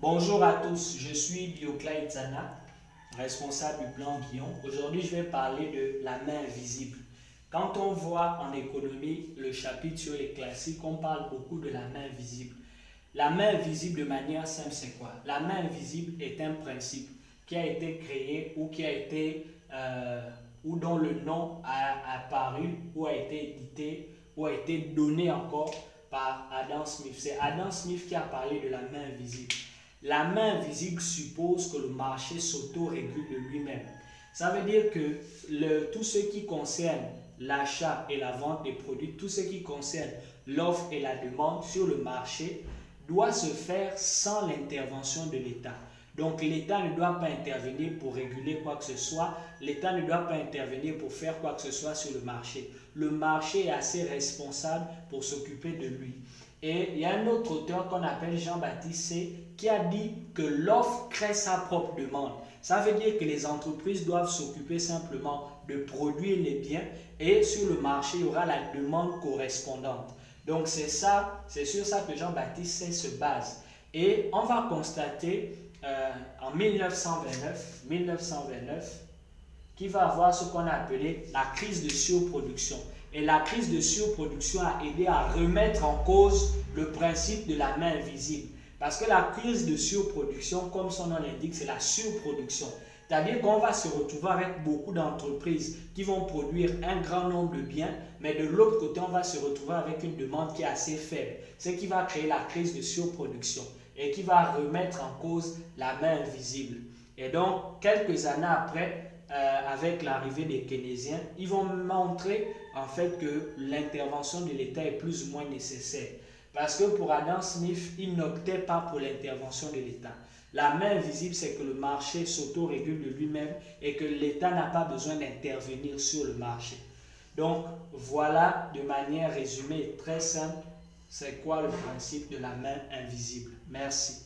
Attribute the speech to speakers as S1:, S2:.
S1: Bonjour à tous, je suis Biokla Itzana, responsable du plan Guillon. Aujourd'hui, je vais parler de la main invisible. Quand on voit en économie le chapitre sur les classiques, on parle beaucoup de la main invisible. La main invisible, de manière simple, c'est quoi? La main invisible est un principe qui a été créé ou qui a été ou dont le nom a apparu ou a été édité ou a été donné encore par Adam Smith. C'est Adam Smith qui a parlé de la main invisible. La main invisible suppose que le marché s'auto-régule de lui-même. Ça veut dire que tout ce qui concerne l'achat et la vente des produits, tout ce qui concerne l'offre et la demande sur le marché doit se faire sans l'intervention de l'État. Donc l'État ne doit pas intervenir pour réguler quoi que ce soit, l'État ne doit pas intervenir pour faire quoi que ce soit sur le marché. Le marché est assez responsable pour s'occuper de lui. Et il y a un autre auteur qu'on appelle Jean-Baptiste C qui a dit que l'offre crée sa propre demande. Ça veut dire que les entreprises doivent s'occuper simplement de produire les biens et sur le marché, il y aura la demande correspondante. Donc c'est sur ça que Jean-Baptiste C se base. Et on va constater en 1929 qu'il va avoir ce qu'on a appelé la crise de surproduction. Et la crise de surproduction a aidé à remettre en cause le principe de la main invisible. Parce que la crise de surproduction, comme son nom l'indique, c'est la surproduction. C'est-à-dire qu'on va se retrouver avec beaucoup d'entreprises qui vont produire un grand nombre de biens, mais de l'autre côté, on va se retrouver avec une demande qui est assez faible. Ce qui va créer la crise de surproduction et qui va remettre en cause la main invisible. Et donc, quelques années après, avec l'arrivée des keynésiens, ils vont montrer en fait que l'intervention de l'État est plus ou moins nécessaire. Parce que pour Adam Smith, il n'optait pas pour l'intervention de l'État. La main invisible, c'est que le marché s'auto-régule de lui-même et que l'État n'a pas besoin d'intervenir sur le marché. Donc voilà, de manière résumée et très simple, c'est quoi le principe de la main invisible. Merci.